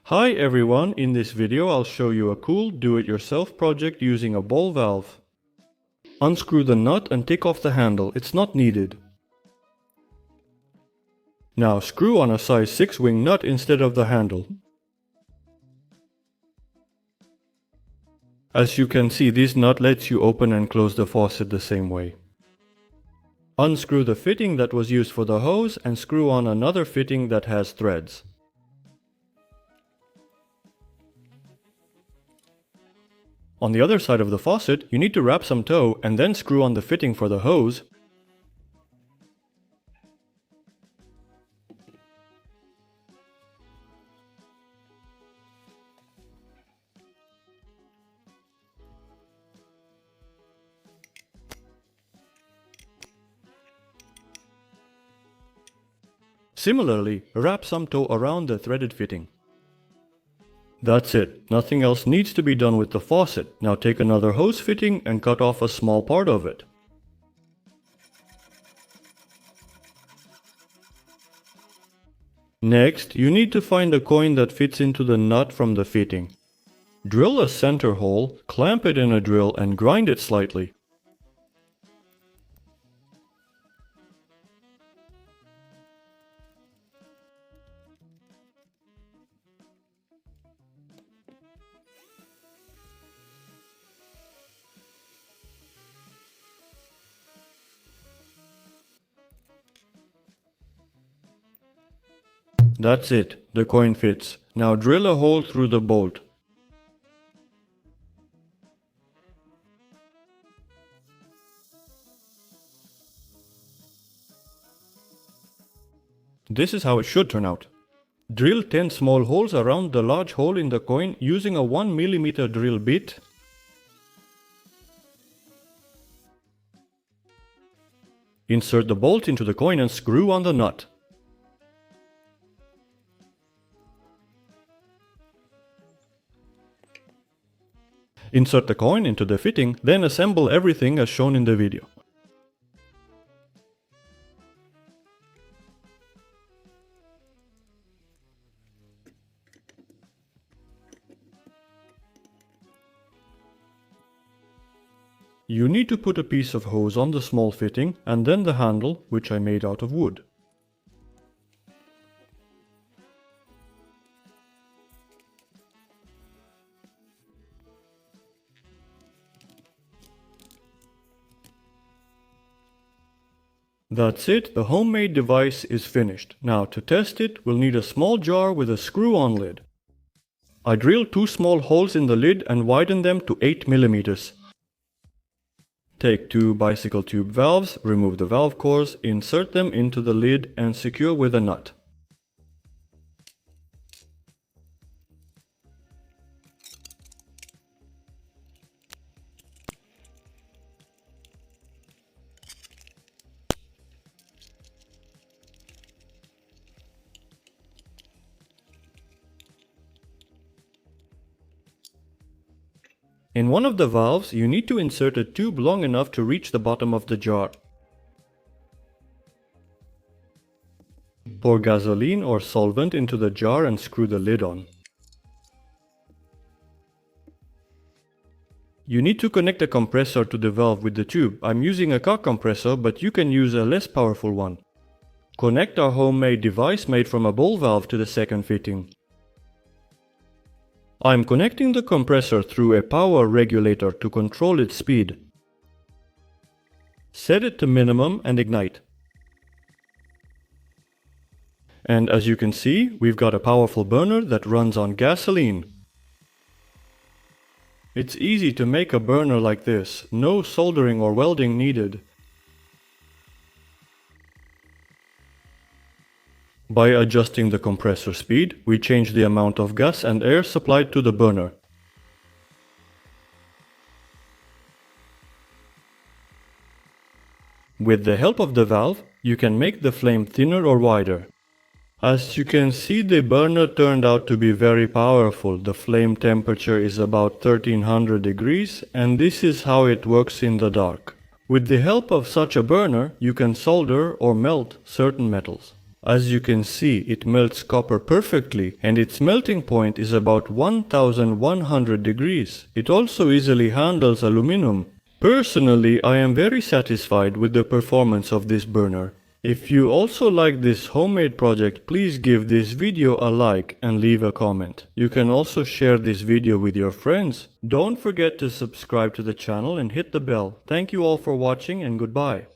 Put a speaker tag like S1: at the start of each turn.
S1: Hi everyone, in this video I'll show you a cool do-it-yourself project using a ball valve. Unscrew the nut and take off the handle, it's not needed. Now screw on a size 6 wing nut instead of the handle. As you can see, this nut lets you open and close the faucet the same way. Unscrew the fitting that was used for the hose and screw on another fitting that has threads. On the other side of the faucet, you need to wrap some tow and then screw on the fitting for the hose. Similarly, wrap some tow around the threaded fitting. That's it, nothing else needs to be done with the faucet. Now take another hose fitting and cut off a small part of it. Next, you need to find a coin that fits into the nut from the fitting. Drill a center hole, clamp it in a drill and grind it slightly. That's it, the coin fits. Now drill a hole through the bolt. This is how it should turn out. Drill 10 small holes around the large hole in the coin using a 1 mm drill bit. Insert the bolt into the coin and screw on the nut. Insert the coin into the fitting, then assemble everything as shown in the video. You need to put a piece of hose on the small fitting and then the handle, which I made out of wood. That's it, the homemade device is finished. Now to test it, we'll need a small jar with a screw-on lid. I drilled 2 small holes in the lid and widened them to 8 mm. Take 2 bicycle tube valves, remove the valve cores, insert them into the lid and secure with a nut. In one of the valves, you need to insert a tube long enough to reach the bottom of the jar. Pour gasoline or solvent into the jar and screw the lid on. You need to connect a compressor to the valve with the tube. I'm using a cock compressor, but you can use a less powerful one. Connect our homemade device made from a ball valve to the second fitting. I'm connecting the compressor through a power regulator to control its speed. Set it to minimum and ignite. And as you can see, we've got a powerful burner that runs on gasoline. It's easy to make a burner like this, no soldering or welding needed. By adjusting the compressor speed, we change the amount of gas and air supplied to the burner. With the help of the valve, you can make the flame thinner or wider. As you can see, the burner turned out to be very powerful. The flame temperature is about 1300 degrees, and this is how it works in the dark. With the help of such a burner, you can solder or melt certain metals. As you can see, it melts copper perfectly, and its melting point is about 1100 degrees. It also easily handles aluminum. Personally, I am very satisfied with the performance of this burner. If you also like this homemade project, please give this video a like and leave a comment. You can also share this video with your friends. Don't forget to subscribe to the channel and hit the bell. Thank you all for watching and goodbye.